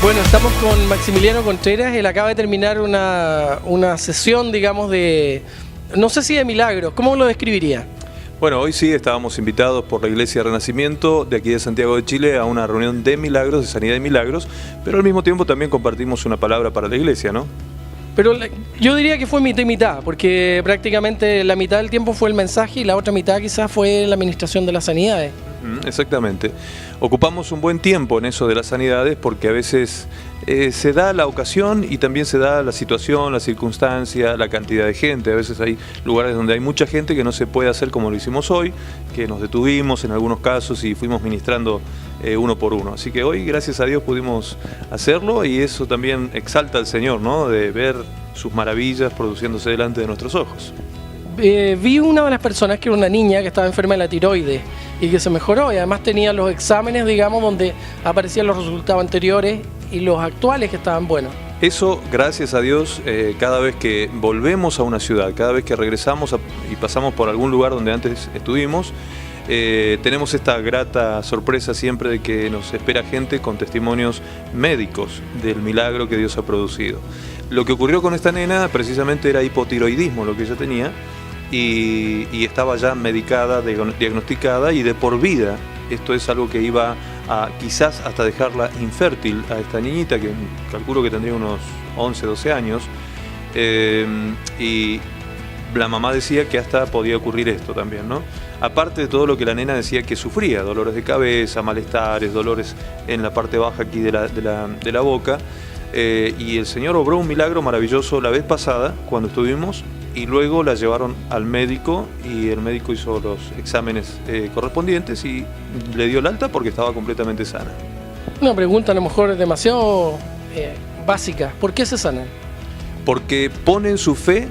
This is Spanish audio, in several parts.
Bueno, estamos con Maximiliano Contreras. Él acaba de terminar una sesión, digamos, de, no sé si de milagros. ¿Cómo lo describiría? Bueno, hoy sí estábamos invitados por la Iglesia Renacimiento de aquí de Santiago de Chile a una reunión de milagros, de sanidad y milagros, pero al mismo tiempo también compartimos una palabra para la Iglesia, ¿no? Pero yo diría que fue mitad y mitad, porque prácticamente la mitad del tiempo fue el mensaje y la otra mitad quizás fue la administración de las sanidades. Exactamente. Ocupamos un buen tiempo en eso de las sanidades porque a veces se da la ocasión y también se da la situación, la circunstancia, la cantidad de gente. A veces hay lugares donde hay mucha gente que no se puede hacer como lo hicimos hoy, que nos detuvimos en algunos casos y fuimos ministrando uno por uno. Así que hoy, gracias a Dios, pudimos hacerlo y eso también exalta al Señor, ¿no? De ver sus maravillas produciéndose delante de nuestros ojos. Vi una de las personas que era una niña que estaba enferma de la tiroides y que se mejoró y además tenía los exámenes, digamos, donde aparecían los resultados anteriores y los actuales que estaban buenos. Eso, gracias a Dios, cada vez que volvemos a una ciudad, cada vez que regresamos y pasamos por algún lugar donde antes estuvimos, tenemos esta grata sorpresa siempre de que nos espera gente con testimonios médicos del milagro que Dios ha producido. Lo que ocurrió con esta nena precisamente era hipotiroidismo, lo que ella tenía, y estaba ya medicada, diagnosticada y de por vida. Esto es algo que iba a quizás hasta dejarla infértil a esta niñita, que calculo que tendría unos 11, 12 años, y la mamá decía que hasta podía ocurrir esto también, ¿no? Aparte de todo lo que la nena decía que sufría, dolores de cabeza, malestares, dolores en la parte baja aquí de la boca, y el Señor obró un milagro maravilloso la vez pasada cuando estuvimos, y luego la llevaron al médico y el médico hizo los exámenes correspondientes y le dio el alta porque estaba completamente sana. Una pregunta a lo mejor demasiado básica. ¿Por qué se sanan? Porque ponen su fe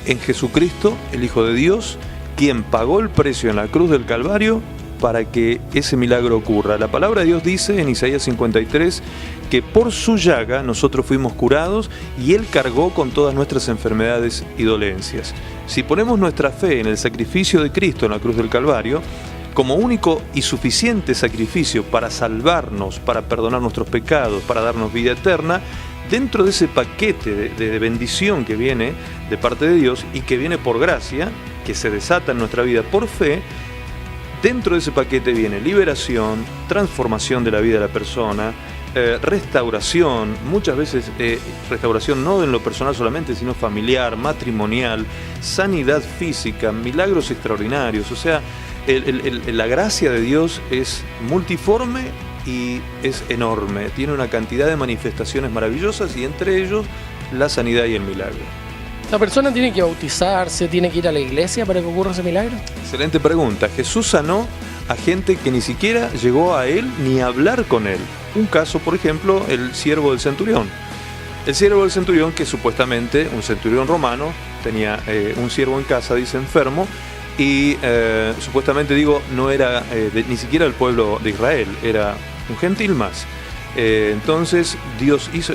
en Jesucristo, el Hijo de Dios, quien pagó el precio en la cruz del Calvario para que ese milagro ocurra. La palabra de Dios dice en Isaías 53 que por su llaga nosotros fuimos curados y Él cargó con todas nuestras enfermedades y dolencias. Si ponemos nuestra fe en el sacrificio de Cristo en la cruz del Calvario, como único y suficiente sacrificio para salvarnos, para perdonar nuestros pecados, para darnos vida eterna, dentro de ese paquete de bendición que viene de parte de Dios y que viene por gracia, que se desata en nuestra vida por fe, dentro de ese paquete viene liberación, transformación de la vida de la persona, restauración, muchas veces restauración no en lo personal solamente, sino familiar, matrimonial, sanidad física, milagros extraordinarios. O sea, la gracia de Dios es multiforme y es enorme, tiene una cantidad de manifestaciones maravillosas y entre ellos la sanidad y el milagro. ¿La persona tiene que bautizarse, tiene que ir a la iglesia para que ocurra ese milagro? Excelente pregunta. Jesús sanó a gente que ni siquiera llegó a Él ni a hablar con Él. Un caso, por ejemplo, el siervo del centurión. El siervo del centurión, que supuestamente, un centurión romano, tenía un siervo en casa, dice, enfermo, y supuestamente, no era ni siquiera del pueblo de Israel, era un gentil más. Entonces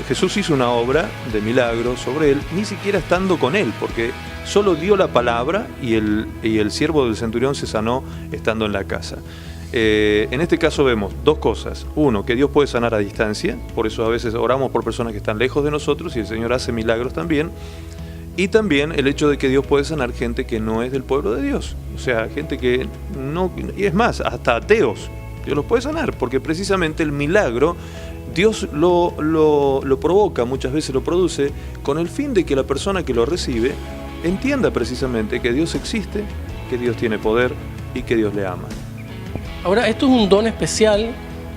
Jesús hizo una obra de milagro sobre él, ni siquiera estando con él, porque solo dio la palabra y el siervo del centurión se sanó estando en la casa. En este caso vemos dos cosas. Uno, que Dios puede sanar a distancia, por eso a veces oramos por personas que están lejos de nosotros y el Señor hace milagros también. Y también el hecho de que Dios puede sanar gente que no es del pueblo de Dios, o sea, gente que no, y es más, hasta ateos, Dios los puede sanar, porque precisamente el milagro Dios lo provoca, muchas veces lo produce, con el fin de que la persona que lo recibe entienda precisamente que Dios existe, que Dios tiene poder y que Dios le ama. Ahora, esto es un don especial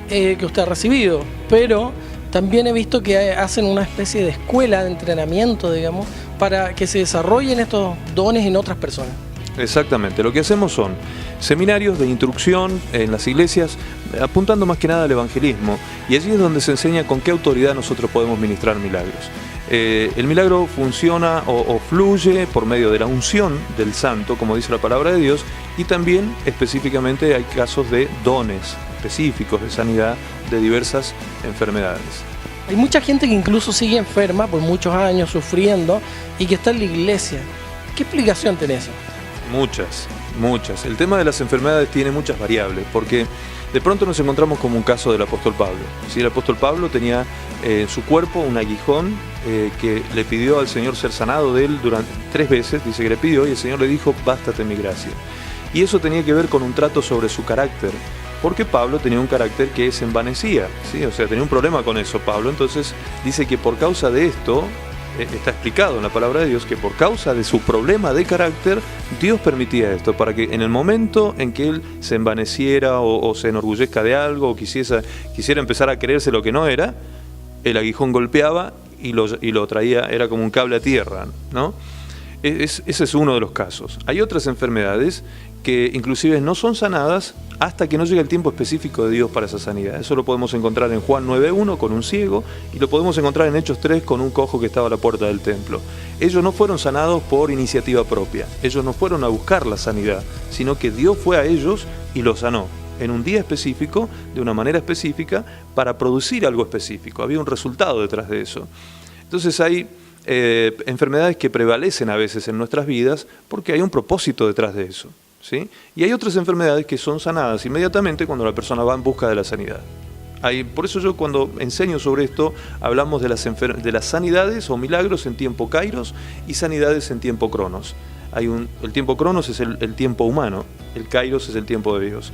que usted ha recibido, pero también he visto que hacen una especie de escuela de entrenamiento, digamos, para que se desarrollen estos dones en otras personas. Exactamente, lo que hacemos son seminarios de instrucción en las iglesias, apuntando más que nada al evangelismo, y allí es donde se enseña con qué autoridad nosotros podemos ministrar milagros. El milagro funciona o fluye por medio de la unción del santo, como dice la palabra de Dios, y también específicamente hay casos de dones específicos de sanidad de diversas enfermedades. Hay mucha gente que incluso sigue enferma por muchos años, sufriendo, y que está en la iglesia. ¿Qué explicación tiene eso? Muchas. El tema de las enfermedades tiene muchas variables, porque De pronto nos encontramos como un caso del apóstol Pablo. ¿Sí? El apóstol Pablo tenía en su cuerpo un aguijón que le pidió al Señor ser sanado de él durante 3 veces, dice que le pidió, y el Señor le dijo, bástate mi gracia. Y eso tenía que ver con un trato sobre su carácter, porque Pablo tenía un carácter que se envanecía, ¿sí? O sea, tenía un problema con eso Pablo. Entonces dice que por causa de esto, está explicado en la palabra de Dios, que por causa de su problema de carácter, Dios permitía esto, para que en el momento en que él se envaneciera o se enorgullezca de algo, o quisiera empezar a creerse lo que no era, el aguijón golpeaba y lo traía, era como un cable a tierra, ¿no? Ese es uno de los casos. Hay otras enfermedades que inclusive no son sanadas hasta que no llegue el tiempo específico de Dios para esa sanidad. Eso lo podemos encontrar en Juan 9:1 con un ciego, y lo podemos encontrar en Hechos 3 con un cojo que estaba a la puerta del templo. Ellos no fueron sanados por iniciativa propia, ellos no fueron a buscar la sanidad, sino que Dios fue a ellos y los sanó en un día específico, de una manera específica, para producir algo específico. Había un resultado detrás de eso. Entonces hay enfermedades que prevalecen a veces en nuestras vidas porque hay un propósito detrás de eso, ¿sí? Y hay otras enfermedades que son sanadas inmediatamente cuando la persona va en busca de la sanidad. Por eso yo cuando enseño sobre esto hablamos de las sanidades o milagros en tiempo kairos y sanidades en tiempo cronos. El tiempo cronos es el tiempo humano, el kairos es el tiempo de Dios.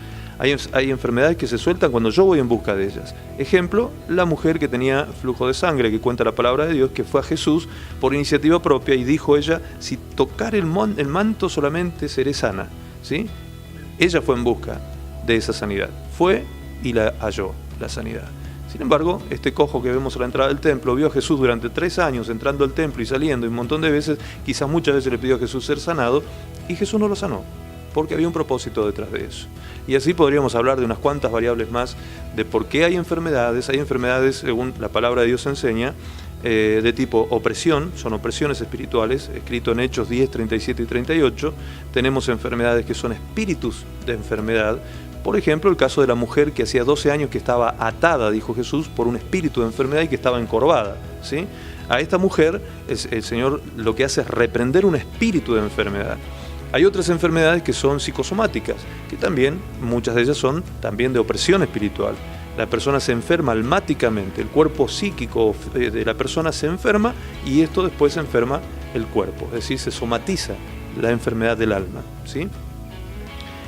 Hay enfermedades que se sueltan cuando yo voy en busca de ellas. Ejemplo, la mujer que tenía flujo de sangre, que cuenta la palabra de Dios, que fue a Jesús por iniciativa propia y dijo ella, si tocar el manto solamente seré sana, ¿sí? Ella fue en busca de esa sanidad, fue y la halló, la sanidad. Sin embargo, este cojo que vemos a la entrada del templo vio a Jesús durante 3 años entrando al templo y saliendo, y un montón de veces, quizás muchas veces le pidió a Jesús ser sanado, y Jesús no lo sanó, porque había un propósito detrás de eso. Y así podríamos hablar de unas cuantas variables más de por qué hay enfermedades, según la palabra de Dios enseña, de tipo opresión, son opresiones espirituales, escrito en Hechos 10, 37 y 38, tenemos enfermedades que son espíritus de enfermedad. Por ejemplo, el caso de la mujer que hacía 12 años que estaba atada, dijo Jesús, por un espíritu de enfermedad y que estaba encorvada, ¿sí? A esta mujer el Señor lo que hace es reprender un espíritu de enfermedad. Hay otras enfermedades que son psicosomáticas, que también, muchas de ellas son también de opresión espiritual. La persona se enferma almáticamente, el cuerpo psíquico de la persona se enferma y esto después enferma el cuerpo, es decir, se somatiza la enfermedad del alma, ¿sí?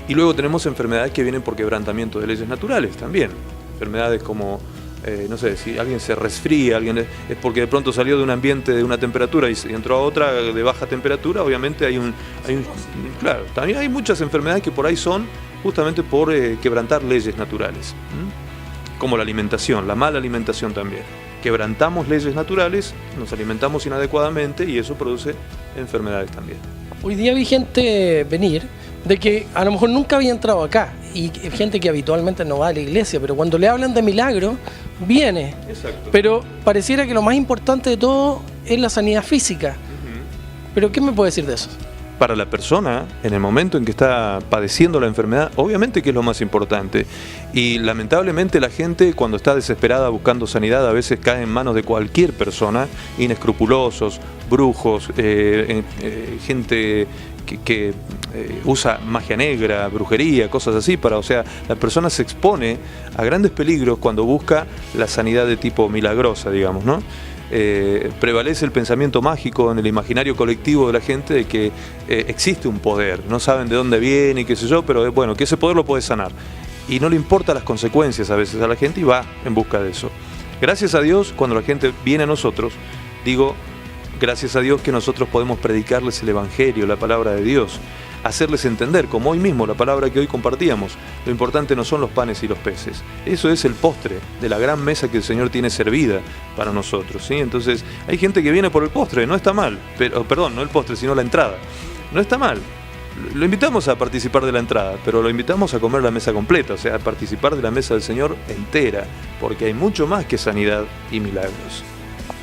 Y luego tenemos enfermedades que vienen por quebrantamiento de leyes naturales también, enfermedades como no sé, si alguien se resfría, es porque de pronto salió de un ambiente de una temperatura y entró a otra de baja temperatura, obviamente claro, también hay muchas enfermedades que por ahí son justamente por quebrantar leyes naturales, como la alimentación, la mala alimentación también. Quebrantamos leyes naturales, nos alimentamos inadecuadamente y eso produce enfermedades también. Hoy día vi gente venir de que a lo mejor nunca había entrado acá, y gente que habitualmente no va a la iglesia, pero cuando le hablan de milagro, viene. Exacto. Pero pareciera que lo más importante de todo es la sanidad física. ¿Pero qué me puede decir de eso? Para la persona, en el momento en que está padeciendo la enfermedad, obviamente que es lo más importante. Y lamentablemente la gente, cuando está desesperada buscando sanidad, a veces cae en manos de cualquier persona, inescrupulosos, brujos, gente que usa magia negra, brujería, cosas así, o sea, la persona se expone a grandes peligros cuando busca la sanidad de tipo milagrosa, digamos, ¿no? Prevalece el pensamiento mágico en el imaginario colectivo de la gente de que existe un poder, no saben de dónde viene y qué sé yo, pero bueno, que ese poder lo puede sanar. Y no le importan las consecuencias a veces a la gente y va en busca de eso. Gracias a Dios, cuando la gente viene a nosotros, gracias a Dios que nosotros podemos predicarles el Evangelio, la palabra de Dios, hacerles entender, como hoy mismo, la palabra que hoy compartíamos, lo importante no son los panes y los peces, eso es el postre de la gran mesa que el Señor tiene servida para nosotros, ¿sí? Entonces, hay gente que viene por el postre, no está mal, no el postre, sino la entrada, no está mal. Lo invitamos a participar de la entrada, pero lo invitamos a comer la mesa completa, o sea, a participar de la mesa del Señor entera, porque hay mucho más que sanidad y milagros.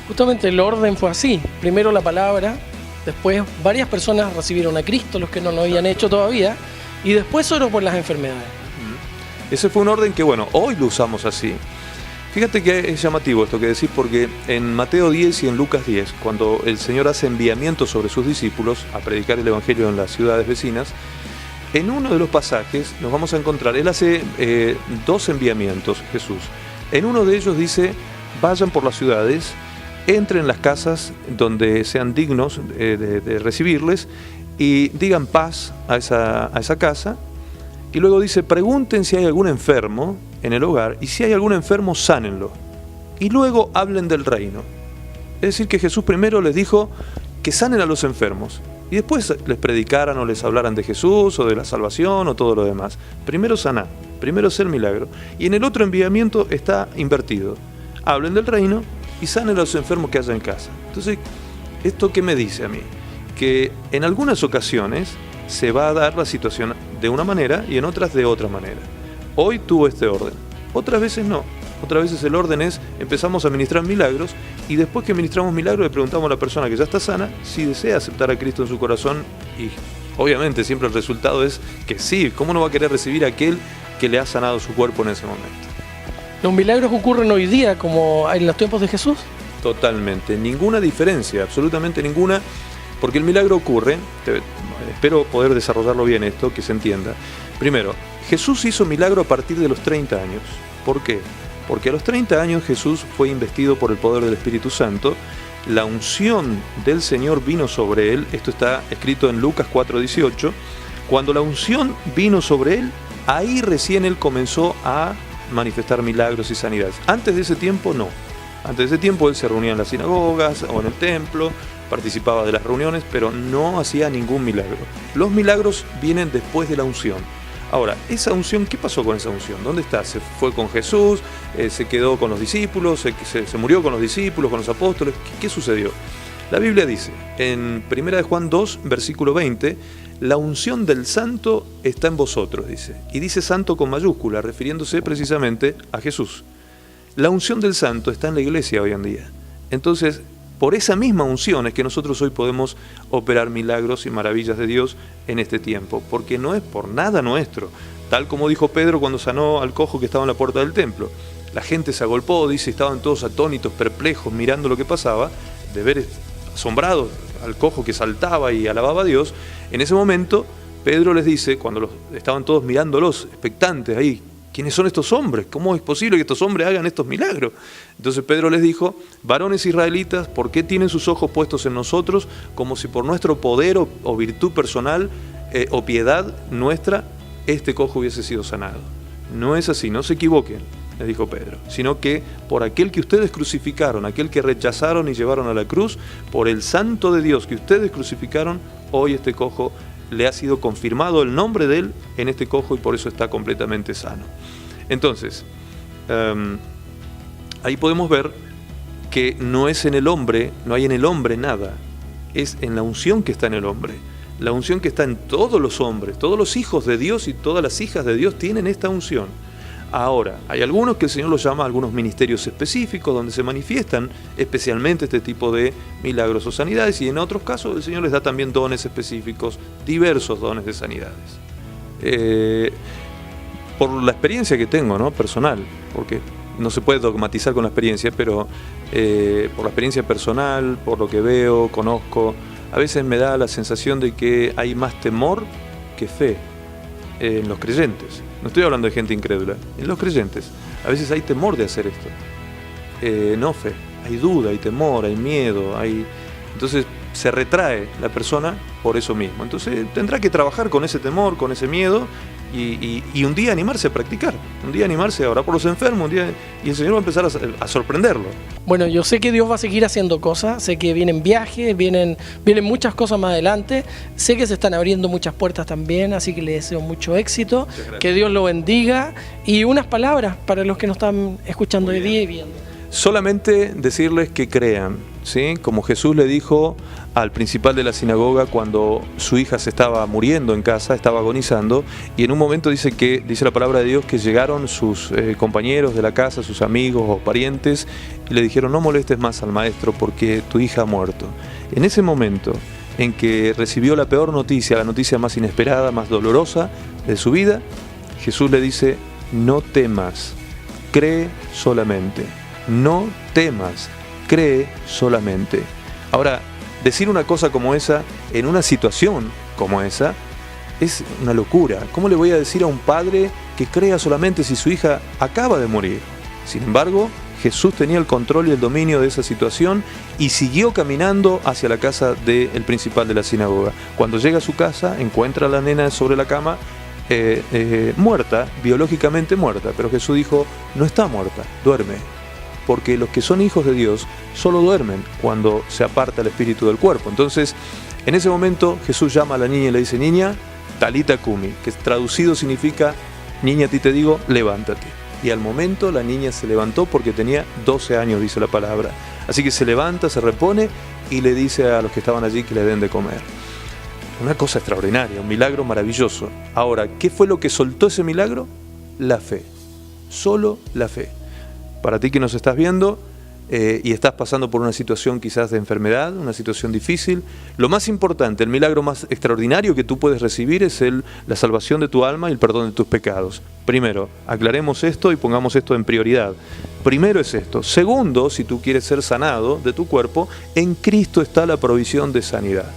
Justamente el orden fue así, primero la palabra, después varias personas recibieron a Cristo, los que no lo habían hecho todavía, y después oró por las enfermedades. Ese fue un orden que, bueno, hoy lo usamos así. Fíjate que es llamativo esto que decís, porque en Mateo 10 y en Lucas 10, cuando el Señor hace enviamiento sobre sus discípulos a predicar el Evangelio en las ciudades vecinas, En uno de los pasajes nos vamos a encontrar, él hace 2 enviamientos, Jesús. En uno de ellos dice, vayan por las ciudades, entren en las casas donde sean dignos de recibirles y digan paz a esa casa. Y luego dice, pregunten si hay algún enfermo en el hogar y si hay algún enfermo, sánenlo. Y luego hablen del reino. Es decir, que Jesús primero les dijo que sanen a los enfermos y después les predicaran o les hablaran de Jesús o de la salvación o todo lo demás. Primero sanar, primero hacer milagro. Y en el otro enviamiento está invertido. Hablen del reino y sanen a los enfermos que haya en casa. Entonces, ¿esto qué me dice a mí? Que en algunas ocasiones se va a dar la situación de una manera y en otras de otra manera. Hoy tuvo este orden, otras veces no. Otras veces el orden es, empezamos a ministrar milagros y después que ministramos milagros le preguntamos a la persona que ya está sana si desea aceptar a Cristo en su corazón y obviamente siempre el resultado es que sí. ¿Cómo no va a querer recibir a aquel que le ha sanado su cuerpo en ese momento? ¿Los milagros ocurren hoy día como en los tiempos de Jesús? Totalmente, ninguna diferencia, absolutamente ninguna, porque el milagro ocurre, espero poder desarrollarlo bien esto, que se entienda. Primero, Jesús hizo milagro a partir de los 30 años. ¿Por qué? Porque a los 30 años Jesús fue investido por el poder del Espíritu Santo, la unción del Señor vino sobre él, esto está escrito en Lucas 4:18, cuando la unción vino sobre él, ahí recién él comenzó a manifestar milagros y sanidades. Antes de ese tiempo no, antes de ese tiempo él se reunía en las sinagogas o en el templo, participaba de las reuniones, pero no hacía ningún milagro. Los milagros vienen después de la unción. Ahora, esa unción, ¿qué pasó con esa unción? ¿Dónde está? ¿Se fue con Jesús? ¿Se quedó con los discípulos? ¿Se murió con los discípulos, con los apóstoles? ¿Qué sucedió? La Biblia dice, en 1 de Juan 2, versículo 20, la unción del santo está en vosotros, dice. Y dice santo con mayúscula, refiriéndose precisamente a Jesús. La unción del santo está en la iglesia hoy en día. Entonces, por esa misma unción es que nosotros hoy podemos operar milagros y maravillas de Dios en este tiempo, porque no es por nada nuestro, tal como dijo Pedro cuando sanó al cojo que estaba en la puerta del templo. La gente se agolpó, dice, estaban todos atónitos, perplejos, mirando lo que pasaba, de ver asombrados al cojo que saltaba y alababa a Dios. En ese momento, Pedro les dice, cuando estaban todos mirándolos, expectantes ahí, ¿quiénes son estos hombres? ¿Cómo es posible que estos hombres hagan estos milagros? Entonces Pedro les dijo, varones israelitas, ¿por qué tienen sus ojos puestos en nosotros como si por nuestro poder o virtud personal o piedad nuestra este cojo hubiese sido sanado? No es así, no se equivoquen, les dijo Pedro, sino que por aquel que ustedes crucificaron, aquel que rechazaron y llevaron a la cruz, por el santo de Dios que ustedes crucificaron, hoy este cojo le ha sido confirmado el nombre de él en este cojo y por eso está completamente sano. Entonces, ahí podemos ver que no es en el hombre, no hay en el hombre nada, es en la unción que está en el hombre. La unción que está en todos los hombres, todos los hijos de Dios y todas las hijas de Dios tienen esta unción. Ahora, hay algunos que el Señor los llama algunos ministerios específicos donde se manifiestan especialmente este tipo de milagros o sanidades y en otros casos el Señor les da también dones específicos, diversos dones de sanidades. Por la experiencia que tengo, ¿no? Personal, porque no se puede dogmatizar con la experiencia, pero por la experiencia personal, por lo que veo, conozco, a veces me da la sensación de que hay más temor que fe en los creyentes. No estoy hablando de gente incrédula, en los creyentes. A veces hay temor de hacer esto. No fe, hay duda, hay temor, hay miedo, entonces se retrae la persona por eso mismo. Entonces tendrá que trabajar con ese temor, con ese miedo y un día animarse a practicar, un día animarse a orar por los enfermos, y el Señor va a empezar a sorprenderlo. Bueno, yo sé que Dios va a seguir haciendo cosas, sé que vienen viajes, vienen muchas cosas más adelante, sé que se están abriendo muchas puertas también, así que le deseo mucho éxito, que Dios lo bendiga y unas palabras para los que nos están escuchando hoy día y viendo. Solamente decirles que crean, ¿sí? Como Jesús le dijo al principal de la sinagoga cuando su hija se estaba muriendo en casa, estaba agonizando, y en un momento dice la palabra de Dios que llegaron sus compañeros de la casa, sus amigos o parientes, y le dijeron, no molestes más al maestro porque tu hija ha muerto. En ese momento en que recibió la peor noticia, la noticia más inesperada, más dolorosa de su vida, Jesús le dice, no temas, cree solamente. No temas, cree solamente. Ahora, decir una cosa como esa en una situación como esa es una locura. ¿Cómo le voy a decir a un padre que crea solamente si su hija acaba de morir? Sin embargo, Jesús tenía el control y el dominio de esa situación y siguió caminando hacia la casa del principal de la sinagoga. Cuando llega a su casa, encuentra a la nena sobre la cama, muerta, biológicamente muerta. Pero Jesús dijo, no está muerta, duerme. Porque los que son hijos de Dios solo duermen cuando se aparta el espíritu del cuerpo. Entonces, en ese momento Jesús llama a la niña y le dice, niña, talita cumi, que traducido significa, niña, a ti te digo, levántate. Y al momento la niña se levantó porque tenía 12 años, dice la palabra. Así que se levanta, se repone y le dice a los que estaban allí que le den de comer. Una cosa extraordinaria, un milagro maravilloso. Ahora, ¿qué fue lo que soltó ese milagro? La fe. Solo la fe. Para ti que nos estás viendo y estás pasando por una situación quizás de enfermedad, una situación difícil, lo más importante, el milagro más extraordinario que tú puedes recibir es la salvación de tu alma y el perdón de tus pecados. Primero, aclaremos esto y pongamos esto en prioridad. Primero es esto. Segundo, si tú quieres ser sanado de tu cuerpo, en Cristo está la provisión de sanidad.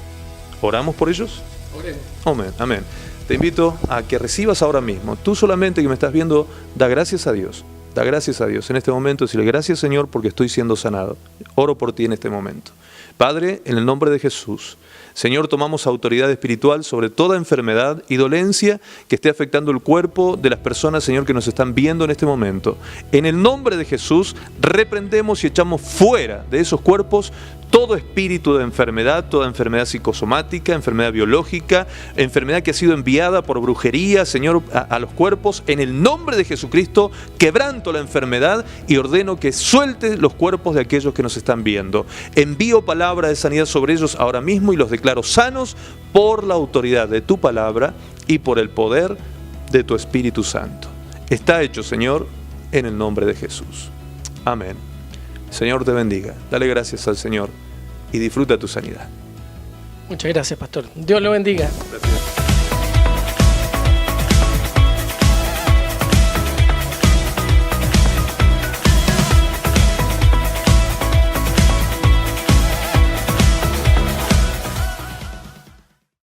¿Oramos por ellos? Oremos. Amén, amén. Te invito a que recibas ahora mismo. Tú solamente que me estás viendo, da gracias a Dios. Da gracias a Dios en este momento, decirle gracias Señor porque estoy siendo sanado. Oro por ti en este momento. Padre, en el nombre de Jesús, Señor, tomamos autoridad espiritual sobre toda enfermedad y dolencia que esté afectando el cuerpo de las personas, Señor, que nos están viendo en este momento. En el nombre de Jesús, reprendemos y echamos fuera de esos cuerpos todo espíritu de enfermedad, toda enfermedad psicosomática, enfermedad biológica, enfermedad que ha sido enviada por brujería, Señor, a los cuerpos. En el nombre de Jesucristo, quebranto la enfermedad y ordeno que suelte los cuerpos de aquellos que nos están viendo. Envío palabra de sanidad sobre ellos ahora mismo y los declaro sanos por la autoridad de tu palabra y por el poder de tu Espíritu Santo. Está hecho, Señor, en el nombre de Jesús. Amén. Señor te bendiga. Dale gracias al Señor y disfruta tu sanidad. Muchas gracias, pastor. Dios lo bendiga. Gracias.